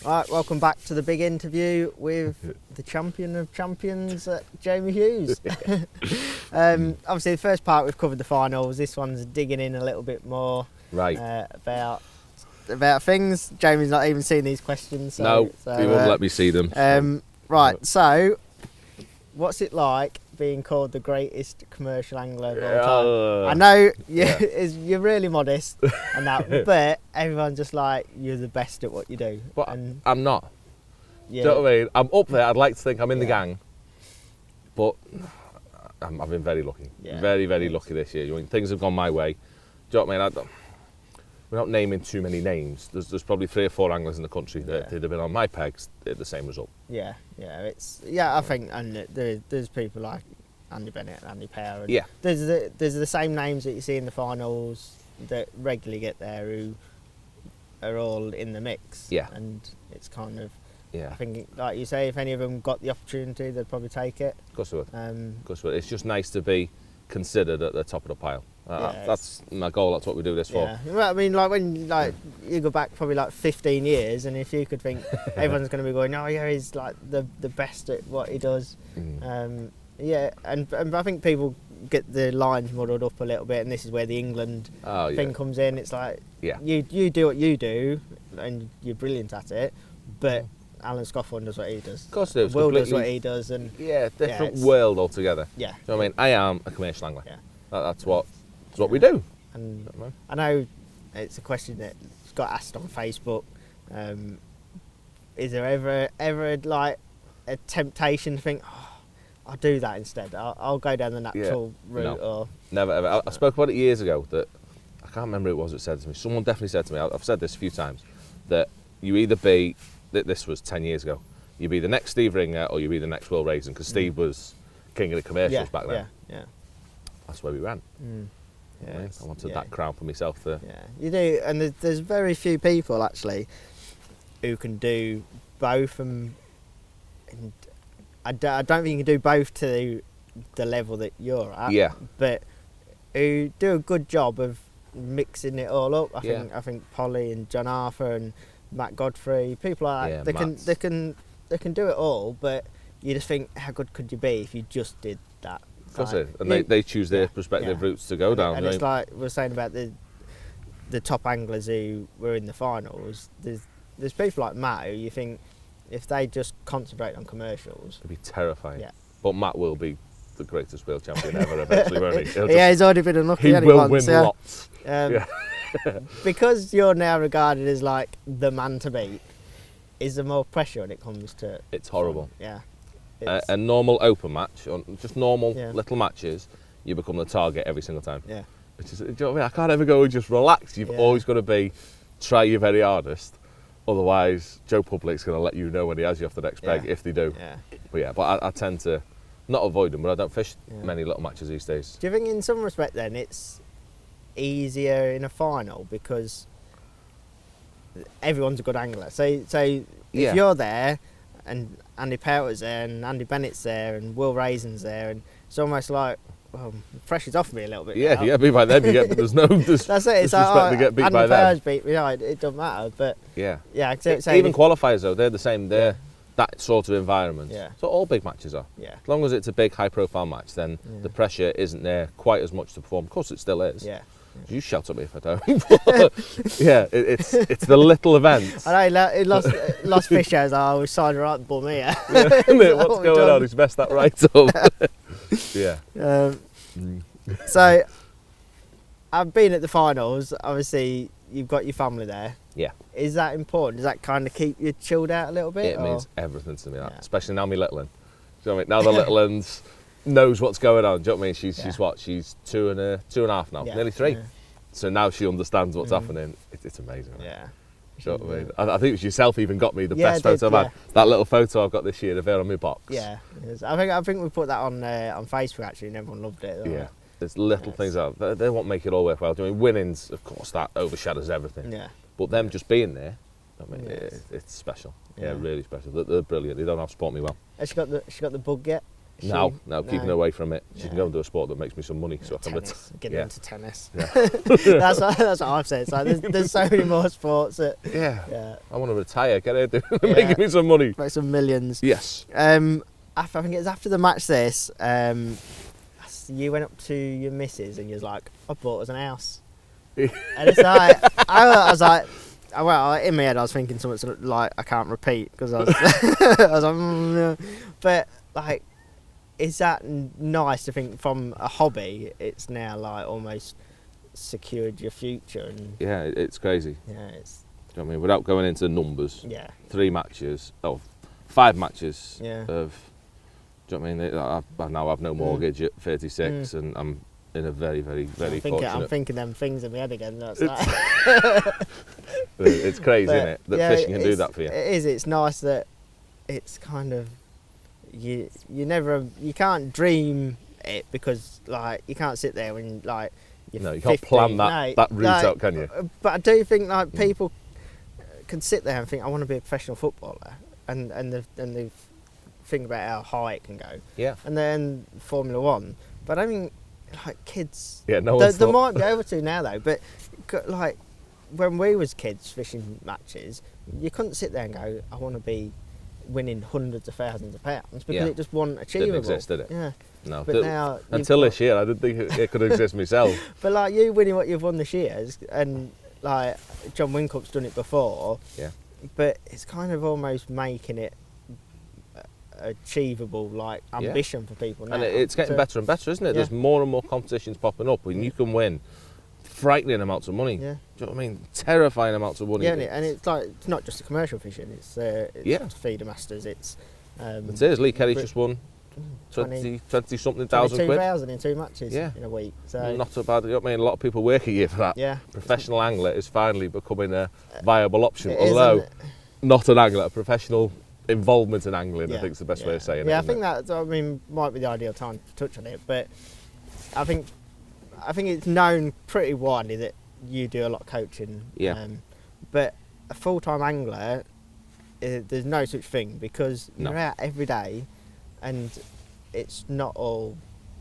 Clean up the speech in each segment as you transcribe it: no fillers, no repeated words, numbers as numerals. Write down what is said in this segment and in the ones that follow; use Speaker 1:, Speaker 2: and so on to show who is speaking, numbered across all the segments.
Speaker 1: Right, welcome back to the big interview with the champion of champions, Jamie Hughes. Obviously, the first part we've covered the finals. This one's digging in a little bit more about things. Jamie's not even seen these questions.
Speaker 2: He wouldn't let me see them.
Speaker 1: Right, so what's it like being called the greatest commercial angler of all time? I know you're really modest and that, but everyone's just like, you're the best at what you do.
Speaker 2: But
Speaker 1: and
Speaker 2: I'm not.
Speaker 1: Yeah.
Speaker 2: Do you know what I mean? I'm up there. I'd like to think I'm in the gang, but I've been very lucky.
Speaker 1: Yeah.
Speaker 2: Very, very lucky this year. I mean, things have gone my way. Do you know what I mean? We're not naming too many names. There's probably 3 or 4 anglers in the country that if they'd have been on my pegs, they'd the same result.
Speaker 1: I think, and there's people like Andy Bennett and Andy Power. And there's the same names that you see in the finals that regularly get there who are all in the mix.
Speaker 2: Yeah.
Speaker 1: And it's kind of,
Speaker 2: Yeah.
Speaker 1: I think, like you say, if any of them got the opportunity, they'd probably take it.
Speaker 2: Of course they would. Of course they would. It's just nice to be considered at the top of the pile. That's my goal. That's what we do this for.
Speaker 1: Well, I mean, like when you go back probably like 15 years, and if you could think everyone's going to be going, oh yeah, he's like the best at what he does. And I think people get the lines muddled up a little bit, and this is where the England thing comes in. It's like you do what you do, and you're brilliant at it, but Alan Scoffhorn does what he does.
Speaker 2: Of course, it
Speaker 1: Will does what he does, and
Speaker 2: different world altogether.
Speaker 1: Yeah,
Speaker 2: do you know what I mean? I am a commercial angler.
Speaker 1: Yeah,
Speaker 2: that's what we do.
Speaker 1: And I know it's a question that got asked on Facebook. Is there ever like a temptation to think, oh, I'll do that instead? I'll go down the natural route.
Speaker 2: No,
Speaker 1: or
Speaker 2: never ever. I spoke about it years ago. That I can't remember who it was that said to me. Someone definitely said to me. I've said this a few times. That you either be. This was 10 years ago. You be the next Steve Ringer or you be the next Will Raisin, because Steve was king of the commercials back then.
Speaker 1: Yeah.
Speaker 2: That's where we ran.
Speaker 1: Yeah,
Speaker 2: I wanted that crown for myself.
Speaker 1: Yeah, you do, and there's very few people actually who can do both, and I don't think you can do both to the level that you're at. Yeah. But who do a good job of mixing it all up. I think Polly and Jon Arthur and Matt Godfrey, people like that, they can do it all, but you just think, how good could you be if you just did that?
Speaker 2: Of course it is. And they choose their prospective routes to go down.
Speaker 1: And it's like we were saying about the top anglers who were in the finals. There's people like Matt who you think, if they just concentrate on commercials,
Speaker 2: it'd be terrifying.
Speaker 1: Yeah.
Speaker 2: But Matt will be the greatest world champion ever eventually, won't he?
Speaker 1: He's already been unlucky.
Speaker 2: He will win lots.
Speaker 1: Because you're now regarded as like the man to beat, is there more pressure when it comes to...
Speaker 2: It's horrible.
Speaker 1: Yeah.
Speaker 2: A normal open match, or just normal little matches, you become the target every single time.
Speaker 1: Yeah.
Speaker 2: Which is, do you know what I mean? I can't ever go and just relax. You've always got to try your very hardest. Otherwise, Joe Public's going to let you know when he has you off the next peg, if they do.
Speaker 1: Yeah.
Speaker 2: But I tend to not avoid them, but I don't fish many little matches these days.
Speaker 1: Do you think in some respect then it's easier in a final because everyone's a good angler? So if you're there and Andy Powers there and Andy Bennett's there and Will Raisin's there, and it's almost like, well, the pressure's off me a little bit.
Speaker 2: Yeah, you get beat by them. There's no
Speaker 1: that's it. It's like,
Speaker 2: to get beat
Speaker 1: Andy
Speaker 2: by them.
Speaker 1: Powers beat me. It doesn't matter. But
Speaker 2: even qualifiers though, they're the same. They're that sort of environment.
Speaker 1: Yeah.
Speaker 2: So all big matches are.
Speaker 1: Yeah.
Speaker 2: As long as it's a big, high-profile match, then the pressure isn't there quite as much to perform. Of course, it still is.
Speaker 1: Yeah.
Speaker 2: You shout at me if I don't. It's the little events.
Speaker 1: I know, lost fish hours. I was signed right bum here.
Speaker 2: What's going on? He's messed that right up. Yeah.
Speaker 1: So, I've been at the finals. Obviously, you've got your family there.
Speaker 2: Yeah.
Speaker 1: Is that important? Does that kind of keep you chilled out a little bit?
Speaker 2: It means everything to me, especially now my little one. Do you know what I mean? Now the little one's knows what's going on. Do you know what I mean? She's what? She's 2 and a half now, nearly 3. Yeah. So now she understands what's happening. It's amazing. Right?
Speaker 1: Yeah.
Speaker 2: Do you know what I mean? I think it was yourself even got me the best photo I've had. That little photo I've got this year of her on my box.
Speaker 1: Yeah. I think we put that on Facebook actually, and everyone loved it.
Speaker 2: Yeah. There's little things out. They won't make it all worthwhile. Do you know what I mean? Winnings, of course, that overshadows everything.
Speaker 1: Yeah.
Speaker 2: But them just being there, I mean, it's special. Yeah, really special. They're brilliant. They don't have to support me well.
Speaker 1: Has she got the bug yet?
Speaker 2: No, keeping her away from it. She can go and do a sport that makes me some money. So
Speaker 1: tennis, get into tennis.
Speaker 2: Yeah.
Speaker 1: that's what I've said. It's like there's so many more sports that.
Speaker 2: Yeah. I want to retire. Get her making me some money.
Speaker 1: Make some millions.
Speaker 2: Yes.
Speaker 1: I think it was after the match. You went up to your missus and you was like, "I bought us an house," and it's like I was like. Well, in my head, I was thinking something sort of like I can't repeat because I was, I was like, no. But like, is that nice to think from a hobby? It's now like almost secured your future, and
Speaker 2: yeah, it's crazy.
Speaker 1: Yeah, it's.
Speaker 2: Do you know what I mean? Without going into numbers.
Speaker 1: Yeah.
Speaker 2: 5 matches.
Speaker 1: Yeah.
Speaker 2: Of. Do you know what I mean? I now have no mortgage at 36, and I'm in a very, very, very fortunate.
Speaker 1: I'm thinking them things in my head again. That's like.
Speaker 2: It's crazy, isn't it? That fishing can do that for you.
Speaker 1: It is. It's nice that it's kind of you can't dream it because like you can't sit there when like you're
Speaker 2: no, you
Speaker 1: 50,
Speaker 2: can't plan that route out, can you?
Speaker 1: But I do think like people can sit there and think I want to be a professional footballer, and they think about how high it can go.
Speaker 2: Yeah.
Speaker 1: And then Formula One, but I mean, like kids.
Speaker 2: Yeah, no one's
Speaker 1: they might be able to now though, but like. When we was kids fishing matches, you couldn't sit there and go, I want to be winning hundreds of thousands of pounds because it just wasn't achievable.
Speaker 2: Didn't exist, did it?
Speaker 1: Yeah.
Speaker 2: No.
Speaker 1: But now
Speaker 2: until this year, I didn't think it could exist myself.
Speaker 1: But like you winning what you've won this year, and like John Wincup's done it before.
Speaker 2: Yeah.
Speaker 1: But it's kind of almost making it achievable, like ambition for people now.
Speaker 2: And it's getting better and better, isn't it?
Speaker 1: Yeah.
Speaker 2: There's more and more competitions popping up, and you can win frightening amounts of money.
Speaker 1: Yeah.
Speaker 2: Do you know what I mean? Terrifying amounts of money.
Speaker 1: Yeah, and it's like it's not just the commercial fishing. It's feeder masters. It's.
Speaker 2: It is. Lee Kelly's just won 20 something thousand quid.
Speaker 1: 22,000 in 2 matches in a week. So
Speaker 2: not so bad. You know what I mean? A lot of people work a year for that.
Speaker 1: Yeah.
Speaker 2: Professional angler is finally becoming a viable option.
Speaker 1: Although
Speaker 2: not an angler, a professional involvement in angling. I think is the best way of saying it.
Speaker 1: Yeah, I think that might be the ideal time to touch on it, but I think it's known pretty widely that you do a lot of coaching.
Speaker 2: Yeah.
Speaker 1: But a full-time angler, there's no such thing because you're out every day, and it's not all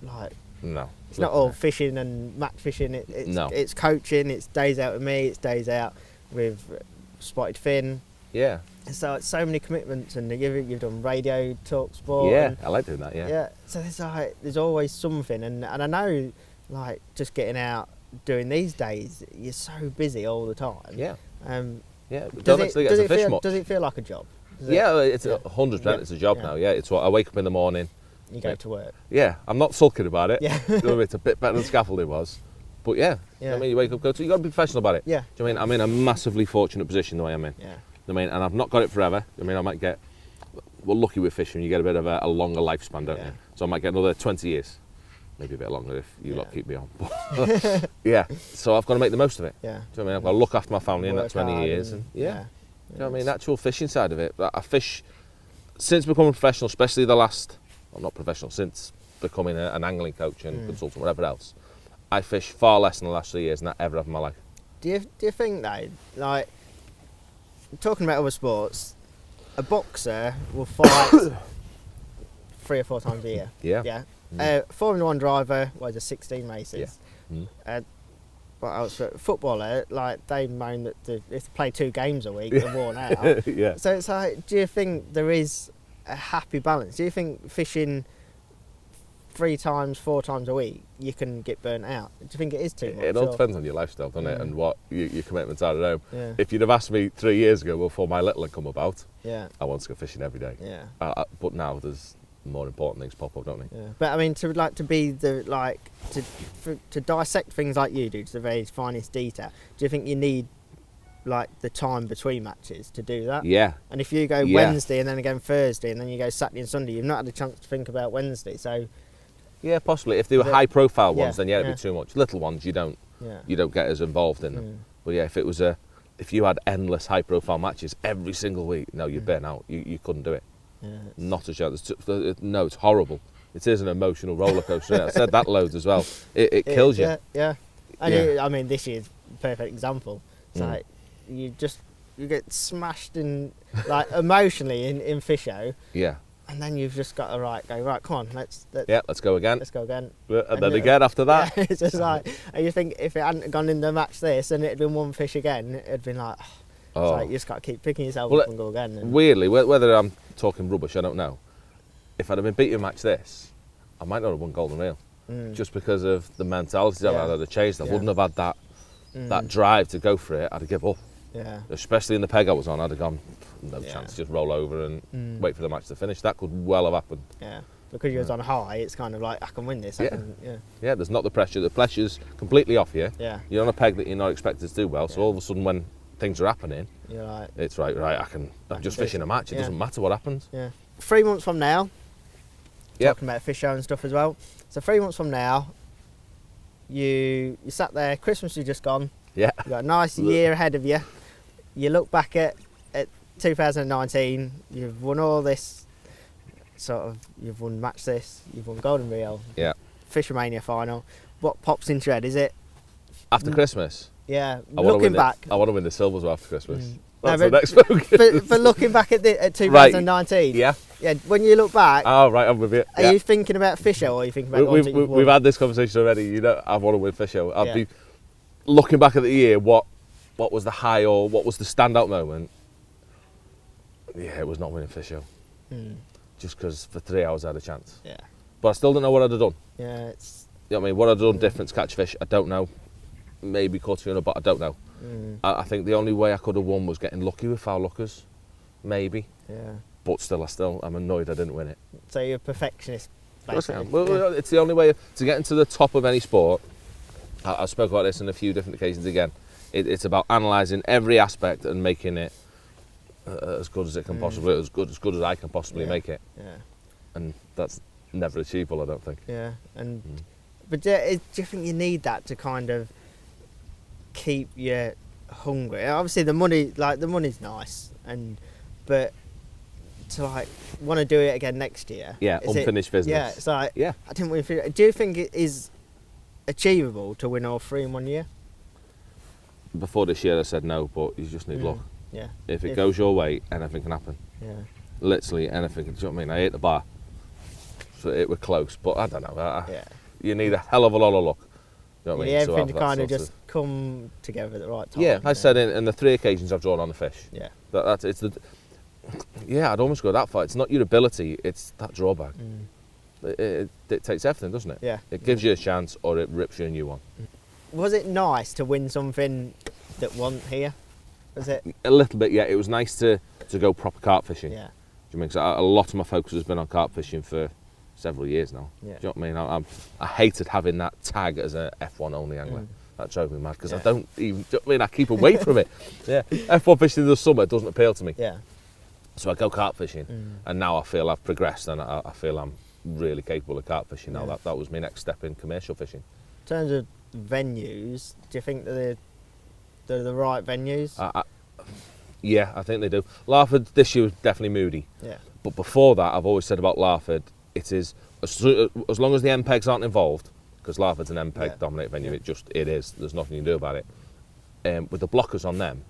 Speaker 1: like.
Speaker 2: No.
Speaker 1: It's not all fishing and match fishing. It's coaching. It's days out with me. It's days out with Spotted Fin.
Speaker 2: Yeah.
Speaker 1: So it's so many commitments, and you've done radio, talk sport.
Speaker 2: Yeah, I like doing that. Yeah.
Speaker 1: Yeah. So there's always something, and I know. Like just getting out doing these days, you're so busy all the time.
Speaker 2: Yeah.
Speaker 1: Yeah.
Speaker 2: Does
Speaker 1: it feel like a job?
Speaker 2: It's 100%. It's a job now. Yeah. It's what I wake up in the morning.
Speaker 1: You go to work.
Speaker 2: Yeah. I'm not sulking about it.
Speaker 1: Yeah.
Speaker 2: It's a bit better than scaffolding was, but yeah. You know what I mean, you wake up, you got to be professional about it.
Speaker 1: Yeah.
Speaker 2: Do you know what I mean? I'm in a massively fortunate position the way I'm in.
Speaker 1: Yeah.
Speaker 2: I mean, and I've not got it forever. I mean, I might get. Well, lucky with fishing, you get a bit of a longer lifespan, don't you? So I might get another 20 years. Maybe a bit longer if you lot keep me on. Yeah, so I've got to make the most of it.
Speaker 1: Yeah.
Speaker 2: Do you know what I mean? I've got to look after my family in that 20 years. And
Speaker 1: you know
Speaker 2: what I mean? The actual fishing side of it. I fish, since becoming professional, especially not professional, since becoming an angling coach and consultant, whatever else, I fish far less in the last 3 years than I ever have in my life.
Speaker 1: Do you think though, like, talking about other sports, a boxer will fight 3 or 4 times a year?
Speaker 2: Yeah.
Speaker 1: Yeah. Formula One driver, was 16 races.
Speaker 2: Yeah.
Speaker 1: But I was a footballer, like they moan that if they play 2 games a week, they're worn out.
Speaker 2: Yeah.
Speaker 1: So it's like, do you think there is a happy balance? Do you think fishing 3 times, 4 times a week, you can get burnt out? Do you think it is too much?
Speaker 2: It all depends on your lifestyle, doesn't it, and what your commitments are at home.
Speaker 1: Yeah.
Speaker 2: If you'd have asked me 3 years ago before my little had come about,
Speaker 1: I
Speaker 2: want to go fishing every day.
Speaker 1: Yeah.
Speaker 2: But now there's more important things pop up, don't they?
Speaker 1: Yeah. But I mean, to dissect things like you do to the very finest detail, do you think you need like the time between matches to do that?
Speaker 2: Yeah.
Speaker 1: And if you go Wednesday and then again Thursday and then you go Saturday and Sunday, you've not had a chance to think about Wednesday. So
Speaker 2: yeah, possibly. If they were high profile ones, then it'd
Speaker 1: yeah.
Speaker 2: be too much. Little ones you don't get as involved in them. But yeah, if you had endless high profile matches every single week, no, you'd burn out. You couldn't do it.
Speaker 1: Yeah,
Speaker 2: not a chance. No, it's horrible. It is an emotional roller coaster. I said that loads as well. It kills you.
Speaker 1: Yeah. And I mean, this year's a perfect example. It's like you get smashed in, like emotionally in Fisho.
Speaker 2: Yeah.
Speaker 1: and then you've just got to go right. Come on, let's
Speaker 2: go again.
Speaker 1: Let's go again.
Speaker 2: And then again after that.
Speaker 1: Yeah, it's just like, and you think if it hadn't gone in the match this and it'd been one fish again, it'd been like, it's like you just got to keep picking yourself up and go again. And
Speaker 2: weirdly, whether I'm talking rubbish, I don't know. If I'd have been beaten match this, I might not have won golden reel, just because of the mentality that I'd have changed. I wouldn't have had that drive to go for it. I'd have given up.
Speaker 1: Yeah.
Speaker 2: Especially in the peg I was on, I'd have gone, no chance, just roll over and wait for the match to finish. That could well have happened.
Speaker 1: Yeah. Because you was on high, it's kind of like, I can win this.
Speaker 2: Yeah, there's not the pressure. The pressure's completely off you.
Speaker 1: Yeah.
Speaker 2: You're on a peg that you're not expected to do well, so all of a sudden when things are happening,
Speaker 1: you're like,
Speaker 2: it's right, I'm just fishing a match. It doesn't matter what happens.
Speaker 1: Yeah. 3 months from now, talking about fish show and stuff as well. So 3 months from now, you sat there, Christmas has just gone.
Speaker 2: Yeah.
Speaker 1: You've got a nice year ahead of you. You look back at 2019, you've won all this you've won Match This, you've won Golden Reel, Fishermania final. What pops into your head? Is it
Speaker 2: after Christmas?
Speaker 1: Yeah, looking back.
Speaker 2: I want to win the silvers after Christmas. That's
Speaker 1: no,
Speaker 2: the next focus.
Speaker 1: But looking back at 2019,
Speaker 2: yeah,
Speaker 1: when you look back,
Speaker 2: oh right, I'm with you.
Speaker 1: Are you thinking about fish show or are you thinking about
Speaker 2: we've had this conversation already. You know, I want to win fish show. I'd be looking back at the year. What was the high or what was the standout moment? Yeah, it was not winning fish show. Just because for 3 hours I had a chance.
Speaker 1: Yeah.
Speaker 2: But I still don't know what I'd have done.
Speaker 1: Yeah, it's.
Speaker 2: You know what I mean? What I'd have done different to catch fish, I don't know. Maybe caught tuna, but I don't know. I think the only way I could have won was getting lucky with foul lookers. Maybe.
Speaker 1: Yeah.
Speaker 2: But I'm annoyed I didn't win it.
Speaker 1: So you're a perfectionist.
Speaker 2: Well, it's the only way to get into the top of any sport. I've spoken about this on a few different occasions again. It's about analysing every aspect and making it as good as it can possibly, as good as I can possibly make it.
Speaker 1: Yeah.
Speaker 2: And that's never achievable, I don't think.
Speaker 1: Yeah. And but do you think you need that to kind of keep you hungry? Obviously, the money's nice, but to want to do it again next year.
Speaker 2: Yeah, unfinished business.
Speaker 1: Yeah, it's like I didn't win. Do you think it is achievable to win all three in 1 year?
Speaker 2: Before this year, I said no, but you just need luck.
Speaker 1: Yeah.
Speaker 2: If it goes your way, anything can happen.
Speaker 1: Yeah.
Speaker 2: Literally anything. Do you know what I mean? I ate the bar, so it was close, but I don't know. You need a hell of a lot of luck. You know what I mean?
Speaker 1: Everything to kind of just come together at the right time.
Speaker 2: Yeah, I said in the 3 occasions I've drawn on the fish.
Speaker 1: Yeah.
Speaker 2: I'd almost go that far. It's not your ability, it's that drawback. It dictates everything, doesn't it?
Speaker 1: Yeah.
Speaker 2: It gives you a chance or it rips you a new one.
Speaker 1: Was it nice to win something that wasn't here? Was it?
Speaker 2: A little bit, yeah. It was nice to go proper carp fishing.
Speaker 1: Yeah.
Speaker 2: Do you mean? 'Cause a lot of my focus has been on carp fishing for several years now.
Speaker 1: Yeah.
Speaker 2: Do you know what I mean? I hated having that tag as a F1 only angler. That drove me mad because I don't even. Do you know what I mean? I keep away from it. Yeah. F1 fishing in the summer doesn't appeal to me.
Speaker 1: Yeah.
Speaker 2: So I go carp fishing, and now I feel I've progressed, and I feel I'm really capable of carp fishing now. That was my next step in commercial fishing.
Speaker 1: In terms of venues, do you think that they're the right venues?
Speaker 2: Yeah, I think they do. Larford this year was definitely moody.
Speaker 1: Yeah.
Speaker 2: But before that, I've always said about Larford, it is as long as the MPEGs aren't involved, because Larford's an MPEG dominated venue. It is. There's nothing you can do about it. With the blockers on them,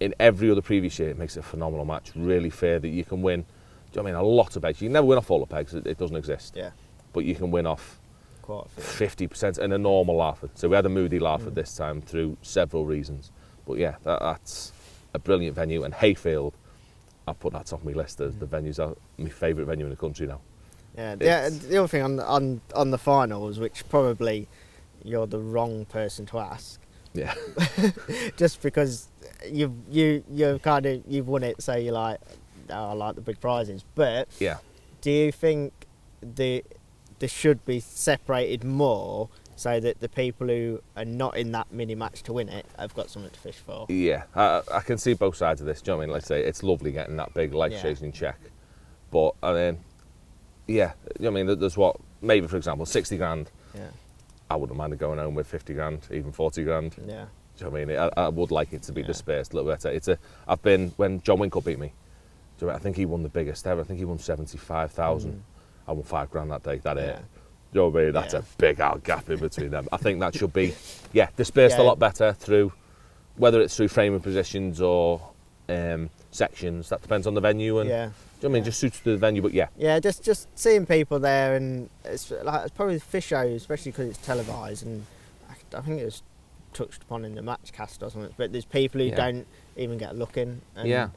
Speaker 2: in every other previous year, it makes it a phenomenal match. Really fair that you can win. Do you know what I mean? A lot of pegs. You can never win off all the pegs. It doesn't exist.
Speaker 1: Yeah.
Speaker 2: But you can win off
Speaker 1: quite
Speaker 2: 50% in a normal Larford. So we had a moody Larford this time through several reasons. But yeah, that's a brilliant venue. And Hayfield, I put that top of my list as the venues are my favourite venue in the country now.
Speaker 1: Yeah. The other thing on the finals, which probably you're the wrong person to ask.
Speaker 2: Yeah.
Speaker 1: Just because you've won it, so you're like, oh, I like the big prizes. But do you think they should be separated more so that the people who are not in that mini match to win it have got something to fish for?
Speaker 2: Yeah, I can see both sides of this. Do you know what I mean? Let's say it's lovely getting that big life-changing check, but I mean, you know what I mean? There's maybe for example 60 grand. Yeah. I wouldn't mind going home with 50 grand, even 40 grand.
Speaker 1: Yeah.
Speaker 2: Do you know what I mean? I would like it to be dispersed a little better. When John Winkle beat me, I think he won the biggest ever. I think he won 75,000. I won 5 grand that day. Do you know what I mean? That's a big out gap in between them. I think that should be, dispersed a lot better through, whether it's through framing positions or sections. That depends on the venue and you know what I mean? Just suits the venue, but yeah.
Speaker 1: Yeah, just seeing people there, and it's probably the fish show, especially because it's televised, and I think it was touched upon in the match cast or something. But there's people who don't even get a look in, and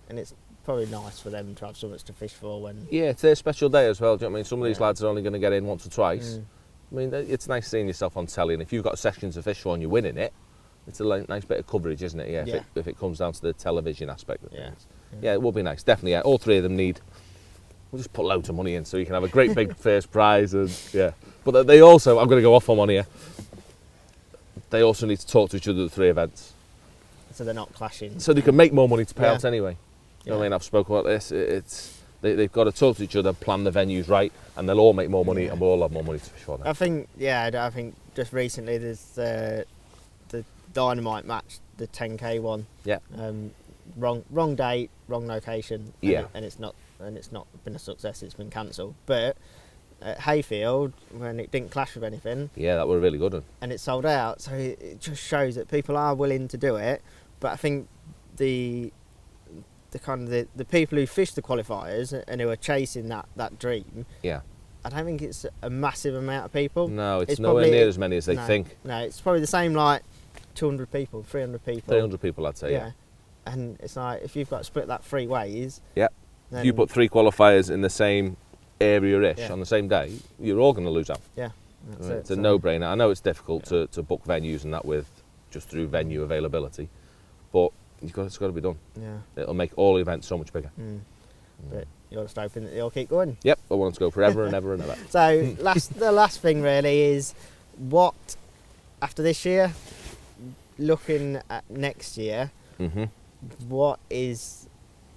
Speaker 1: it's probably nice for them to have something to fish for when.
Speaker 2: Yeah, it's their special day as well. Do you know what I mean? Some of these lads are only going to get in once or twice. I mean, it's nice seeing yourself on telly, and if you've got sections to fish for and you're winning it, it's a nice bit of coverage, isn't it? Yeah. If it comes down to the television aspect of things. Yeah, it will be nice. Definitely. Yeah. All three of them need. We'll just put loads of money in so you can have a great big first prize, and But they also, I'm going to go off on one here. They also need to talk to each other at the three events,
Speaker 1: so they're not clashing.
Speaker 2: So they can make more money to pay out anyway. You know what I mean? I've spoken about this. They've got to talk to each other, plan the venues right, and they'll all make more money, and we'll all have more money to fish for them.
Speaker 1: I think just recently there's the Dynamite Match, the 10k one. Yeah. Wrong date, wrong location. And it's not been a success. It's been cancelled. But at Hayfield, when it didn't clash with anything.
Speaker 2: Yeah, that were a really good one.
Speaker 1: And it sold out, so it just shows that people are willing to do it. But I think the people who fish the qualifiers and who are chasing that dream. Yeah. I don't think it's a massive amount of people.
Speaker 2: No, it's nowhere near as many as they think.
Speaker 1: No, it's probably the same, like 200 people, 300 people.
Speaker 2: 300 people, I'd say. Yeah.
Speaker 1: And it's like, if you've got to split that 3 ways.
Speaker 2: Yeah. If you put 3 qualifiers in the same area-ish on the same day, you're all going to lose out. Yeah. It's a no-brainer. I know it's difficult to book venues and that with just through venue availability, but it's got to be done. Yeah. It'll make all events so much bigger.
Speaker 1: But you're just hoping that they'll keep going.
Speaker 2: Yep, I want it to go forever and ever and ever.
Speaker 1: So the last thing really is, what, after this year, looking at next year, what is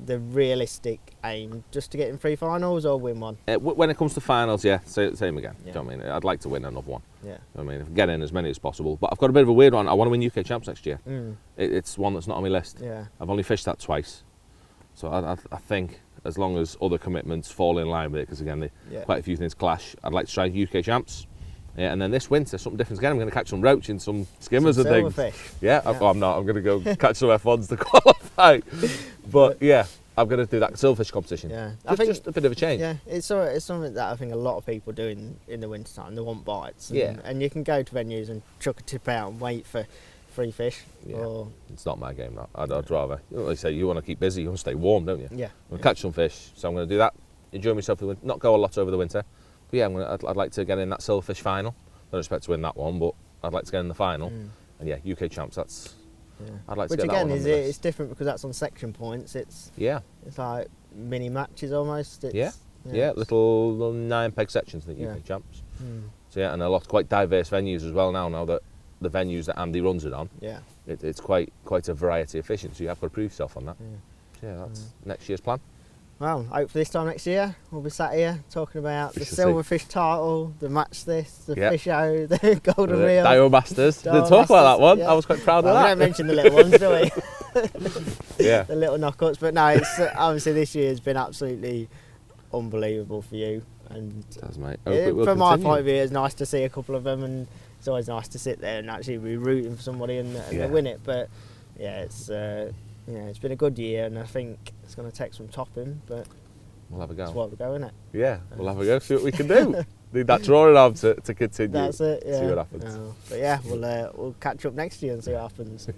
Speaker 1: the realistic aim? Just to get in 3 finals or win one?
Speaker 2: When it comes to finals, same again. Do you know what I mean? I'd like to win another one. Yeah. You know what I mean, get in as many as possible. But I've got a bit of a weird one. I want to win UK Champs next year. It's one that's not on my list. Yeah. I've only fished that twice. So I think as long as other commitments fall in line with it, because again, quite a few things clash, I'd like to try UK Champs. Yeah, and then this winter, something different again. I'm going to catch some roach and some skimmers and things. Yeah, I'm not. I'm going to go catch some F1s to qualify. But yeah, I'm going to do that silverfish competition. Yeah, I think just a bit of a change.
Speaker 1: Yeah, it's something that I think a lot of people do in the winter time. They want bites. And you can go to venues and chuck a tip out and wait for free fish. Yeah.
Speaker 2: It's not my game. I'd rather. Like you say, you want to keep busy. You want to stay warm, don't you? Yeah. I'll catch some fish, so I'm going to do that. Enjoy myself. Not go a lot over the winter. But yeah, I'd like to get in that silverfish final. I don't expect to win that one, but I'd like to get in the final. And yeah, UK Champs. I'd like to get that one. Which again
Speaker 1: it's different because that's on section points. It's like mini matches almost.
Speaker 2: Little 9 peg sections. I think UK Champs. So yeah, and quite diverse venues as well now that the venues that Andy runs it on. Yeah, it's quite a variety of fishing. So you have got to prove yourself on that. Yeah, that's next year's plan.
Speaker 1: Well, hopefully this time next year we'll be sat here talking about the silverfish title, the match the fish show, the golden reel.
Speaker 2: Dio Masters. Didn't talk about that one. I was quite proud of that.
Speaker 1: We don't mention the little ones, do we? Yeah. The little knockouts. But no, it's obviously this year has been absolutely unbelievable for you. And
Speaker 2: it does, mate.
Speaker 1: From my point of view, it's nice to see a couple of them, and it's always nice to sit there and actually be rooting for somebody and they win it. But yeah, it's been a good year, and I think it's going to take some topping, but
Speaker 2: we'll have a go.
Speaker 1: That's what we go, isn't it?
Speaker 2: Yeah, we'll have a go, see what we can do. Need that drawing arm to continue.
Speaker 1: That's it, yeah.
Speaker 2: See what happens.
Speaker 1: But yeah, we'll catch up next year and see what happens.